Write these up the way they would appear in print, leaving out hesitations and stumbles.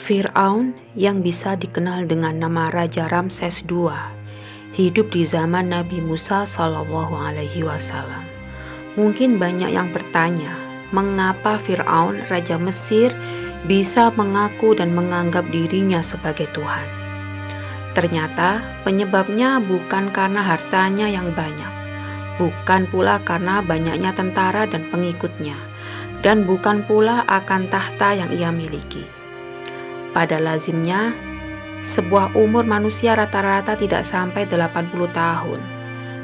Fir'aun yang bisa dikenal dengan nama Raja Ramses II hidup di zaman Nabi Musa SAW. Mungkin banyak yang bertanya, mengapa Fir'aun, Raja Mesir, bisa mengaku dan menganggap dirinya sebagai Tuhan? Ternyata penyebabnya bukan karena hartanya yang banyak, bukan pula karena banyaknya tentara dan pengikutnya, dan bukan pula akan tahta yang ia miliki. Pada lazimnya, sebuah umur manusia rata-rata tidak sampai 80 tahun.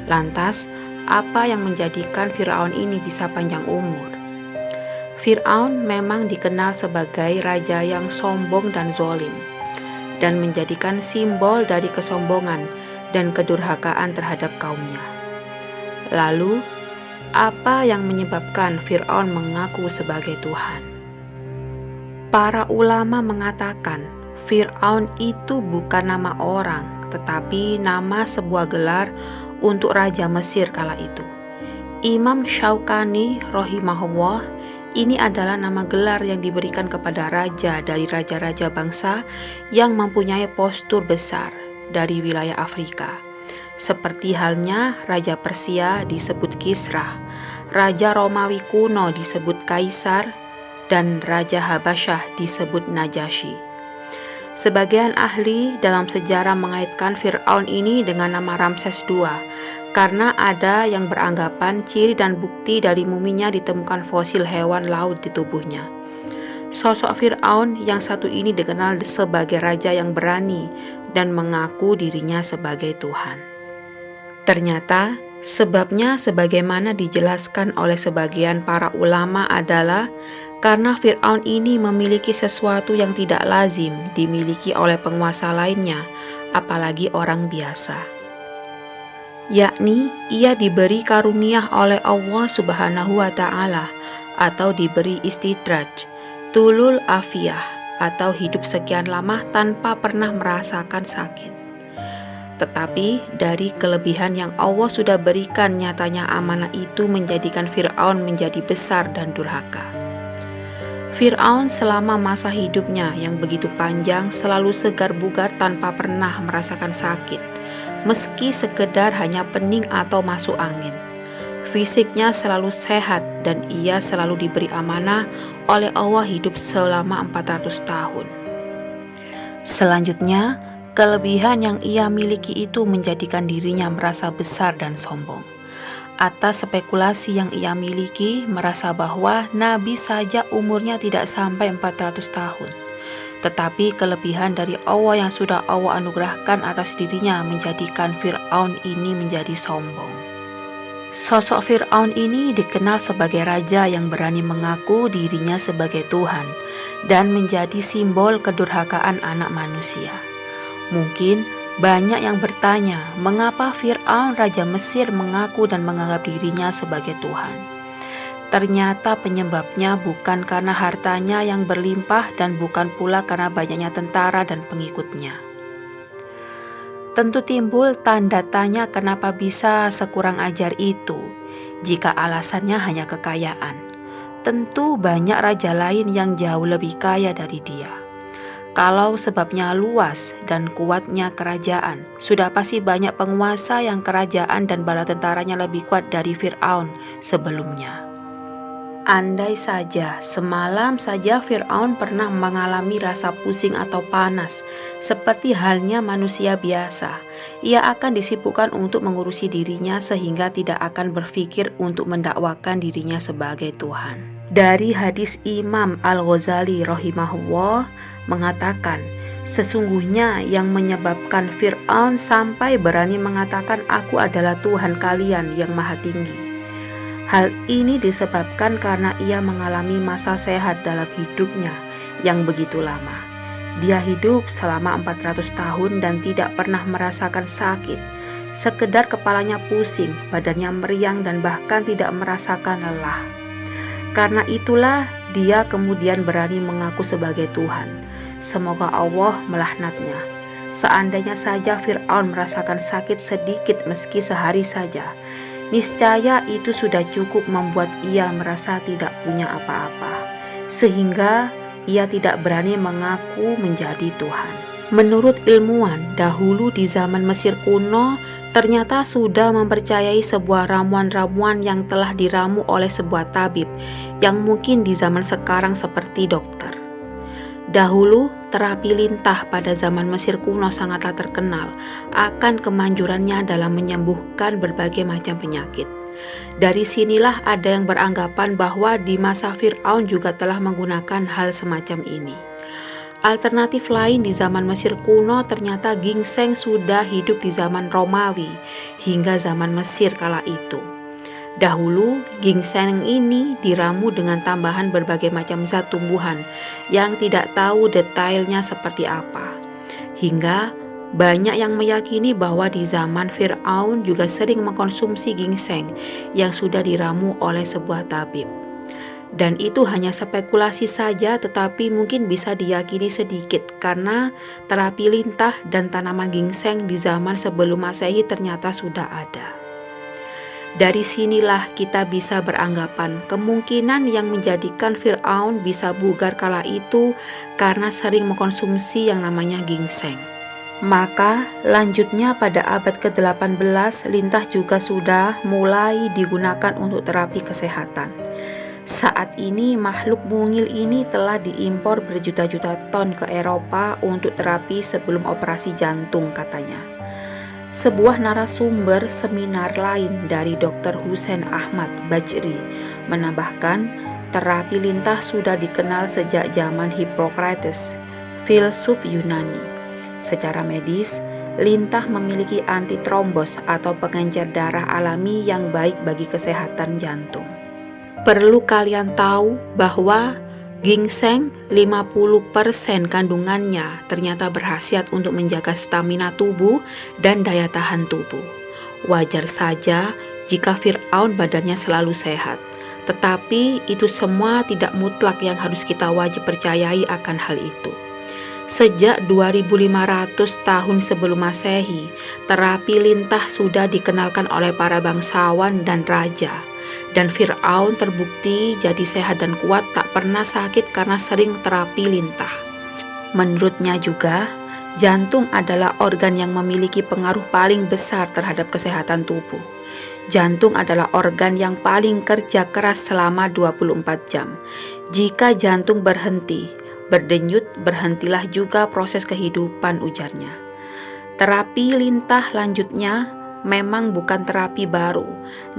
Lantas, apa yang menjadikan Fir'aun ini bisa panjang umur? Fir'aun memang dikenal sebagai raja yang sombong dan zalim, dan menjadikan simbol dari kesombongan dan kedurhakaan terhadap kaumnya. Lalu, apa yang menyebabkan Fir'aun mengaku sebagai Tuhan? Para ulama mengatakan Fir'aun itu bukan nama orang, tetapi nama sebuah gelar untuk Raja Mesir kala itu. Imam Syaukani rahimahullah, ini adalah nama gelar yang diberikan kepada raja dari raja-raja bangsa yang mempunyai postur besar dari wilayah Afrika. Seperti halnya Raja Persia disebut Kisra, Raja Romawi kuno disebut Kaisar, dan Raja Habasyah disebut Najasyi. Sebagian ahli dalam sejarah mengaitkan Fir'aun ini dengan nama Ramses II karena ada yang beranggapan ciri dan bukti dari muminya ditemukan fosil hewan laut di tubuhnya. Sosok Fir'aun yang satu ini dikenal sebagai raja yang berani dan mengaku dirinya sebagai Tuhan. Ternyata sebabnya sebagaimana dijelaskan oleh sebagian para ulama adalah karena Fir'aun ini memiliki sesuatu yang tidak lazim dimiliki oleh penguasa lainnya, apalagi orang biasa. Yakni ia diberi karunia oleh Allah Subhanahu wa Ta'ala, atau diberi istidraj, tulul afiyah, atau hidup sekian lama tanpa pernah merasakan sakit. Tetapi dari kelebihan yang Allah sudah berikan, nyatanya amanah itu menjadikan Fir'aun menjadi besar dan durhaka. Fir'aun selama masa hidupnya yang begitu panjang selalu segar bugar tanpa pernah merasakan sakit, meski sekedar hanya pening atau masuk angin. Fisiknya selalu sehat dan ia selalu diberi amanah oleh Allah hidup selama 400 tahun. Selanjutnya, kelebihan yang ia miliki itu menjadikan dirinya merasa besar dan sombong. Atas spekulasi yang ia miliki, merasa bahwa Nabi saja umurnya tidak sampai 400 tahun. Tetapi kelebihan dari Allah yang sudah Allah anugerahkan atas dirinya menjadikan Fir'aun ini menjadi sombong. Sosok Fir'aun ini dikenal sebagai raja yang berani mengaku dirinya sebagai Tuhan dan menjadi simbol kedurhakaan anak manusia. Mungkin banyak yang bertanya, mengapa Fir'aun Raja Mesir mengaku dan menganggap dirinya sebagai Tuhan? Ternyata penyebabnya bukan karena hartanya yang berlimpah dan bukan pula karena banyaknya tentara dan pengikutnya. Tentu timbul tanda tanya kenapa bisa sekurang ajar itu, jika alasannya hanya kekayaan. Tentu banyak raja lain yang jauh lebih kaya dari dia. Kalau sebabnya luas dan kuatnya kerajaan, sudah pasti banyak penguasa yang kerajaan dan bala tentaranya lebih kuat dari Fir'aun sebelumnya. Andai saja semalam saja Fir'aun pernah mengalami rasa pusing atau panas, seperti halnya manusia biasa, ia akan disibukkan untuk mengurusi dirinya sehingga tidak akan berpikir untuk mendakwakan dirinya sebagai Tuhan. Dari hadis Imam Al-Ghazali rahimahullah mengatakan, sesungguhnya yang menyebabkan Fir'aun sampai berani mengatakan aku adalah Tuhan kalian yang maha tinggi. Hal ini disebabkan karena ia mengalami masa sehat dalam hidupnya yang begitu lama. Dia hidup selama 400 tahun dan tidak pernah merasakan sakit. Sekedar kepalanya pusing, badannya meriang dan bahkan tidak merasakan lelah. Karena itulah dia kemudian berani mengaku sebagai Tuhan. Semoga Allah melaknatnya. Seandainya saja Fir'aun merasakan sakit sedikit meski sehari saja, niscaya itu sudah cukup membuat ia merasa tidak punya apa-apa, sehingga ia tidak berani mengaku menjadi Tuhan. Menurut ilmuwan, dahulu di zaman Mesir kuno, ternyata sudah mempercayai sebuah ramuan-ramuan yang telah diramu oleh sebuah tabib, yang mungkin di zaman sekarang seperti dokter. Dahulu, terapi lintah pada zaman Mesir kuno sangatlah terkenal akan kemanjurannya dalam menyembuhkan berbagai macam penyakit. Dari sinilah ada yang beranggapan bahwa di masa Fir'aun juga telah menggunakan hal semacam ini. Alternatif lain di zaman Mesir kuno ternyata ginseng sudah hidup di zaman Romawi hingga zaman Mesir kala itu. Dahulu, ginseng ini diramu dengan tambahan berbagai macam zat tumbuhan yang tidak tahu detailnya seperti apa. Hingga banyak yang meyakini bahwa di zaman Fir'aun juga sering mengkonsumsi ginseng yang sudah diramu oleh sebuah tabib. Dan itu hanya spekulasi saja, tetapi mungkin bisa diyakini sedikit karena terapi lintah dan tanaman ginseng di zaman sebelum Masehi ternyata sudah ada. Dari sinilah kita bisa beranggapan kemungkinan yang menjadikan Fir'aun bisa bugar kala itu karena sering mengkonsumsi yang namanya ginseng. Maka lanjutnya pada abad ke-18 lintah juga sudah mulai digunakan untuk terapi kesehatan. Saat ini makhluk mungil ini telah diimpor berjuta-juta ton ke Eropa untuk terapi sebelum operasi jantung katanya. Sebuah narasumber seminar lain dari Dr. Husain Ahmad Bajri menambahkan terapi lintah sudah dikenal sejak zaman Hippocrates, filsuf Yunani. Secara medis, lintah memiliki antitrombos atau pengencer darah alami yang baik bagi kesehatan jantung. Perlu kalian tahu bahwa ginseng 50% kandungannya ternyata berkhasiat untuk menjaga stamina tubuh dan daya tahan tubuh. Wajar saja jika Fir'aun badannya selalu sehat, tetapi itu semua tidak mutlak yang harus kita wajib percayai akan hal itu. Sejak 2500 tahun sebelum Masehi, terapi lintah sudah dikenalkan oleh para bangsawan dan raja. Dan Fir'aun terbukti jadi sehat dan kuat, tak pernah sakit karena sering terapi lintah. Menurutnya juga, jantung adalah organ yang memiliki pengaruh paling besar terhadap kesehatan tubuh. Jantung adalah organ yang paling kerja keras selama 24 jam. Jika jantung berhenti, berdenyut, berhentilah juga proses kehidupan, ujarnya. Terapi lintah lanjutnya memang bukan terapi baru,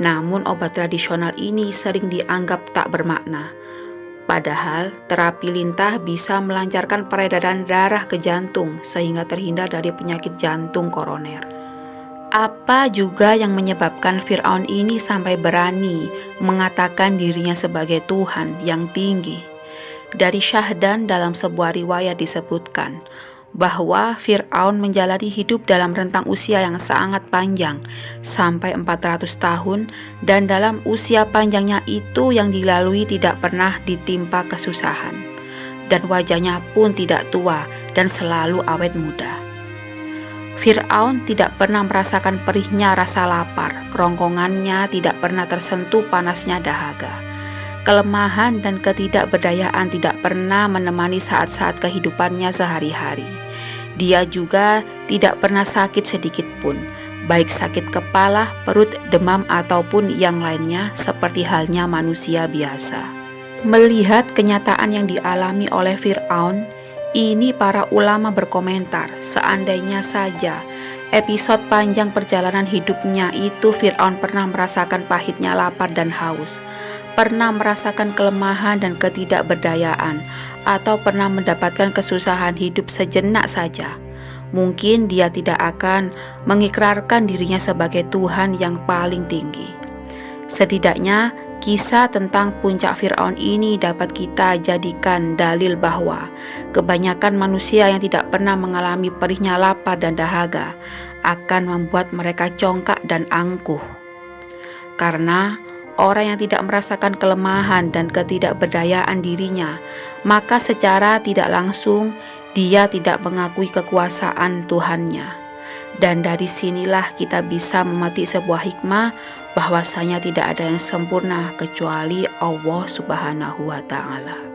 namun obat tradisional ini sering dianggap tak bermakna. Padahal terapi lintah bisa melancarkan peredaran darah ke jantung sehingga terhindar dari penyakit jantung koroner. Apa juga yang menyebabkan Fir'aun ini sampai berani mengatakan dirinya sebagai Tuhan yang tinggi? Dari Syahdan dalam sebuah riwayat disebutkan bahwa Fir'aun menjalani hidup dalam rentang usia yang sangat panjang, sampai 400 tahun, dan dalam usia panjangnya itu yang dilalui tidak pernah ditimpa kesusahan, dan wajahnya pun tidak tua dan selalu awet muda. Fir'aun tidak pernah merasakan perihnya rasa lapar, kerongkongannya tidak pernah tersentuh panasnya dahaga. Kelemahan dan ketidakberdayaan tidak pernah menemani saat-saat kehidupannya sehari-hari. Dia juga tidak pernah sakit sedikit pun, baik sakit kepala, perut, demam, ataupun yang lainnya seperti halnya manusia biasa. Melihat kenyataan yang dialami oleh Fir'aun, ini para ulama berkomentar, seandainya saja episode panjang perjalanan hidupnya itu Fir'aun pernah merasakan pahitnya lapar dan haus, pernah merasakan kelemahan dan ketidakberdayaan, atau pernah mendapatkan kesusahan hidup sejenak saja, mungkin dia tidak akan mengikrarkan dirinya sebagai Tuhan yang paling tinggi. Setidaknya, kisah tentang puncak Fir'aun ini dapat kita jadikan dalil bahwa kebanyakan manusia yang tidak pernah mengalami perihnya lapar dan dahaga akan membuat mereka congkak dan angkuh. Karena orang yang tidak merasakan kelemahan dan ketidakberdayaan dirinya, maka secara tidak langsung dia tidak mengakui kekuasaan Tuhannya. Dan dari sinilah kita bisa memetik sebuah hikmah bahwasanya tidak ada yang sempurna kecuali Allah Subhanahu wa Ta'ala.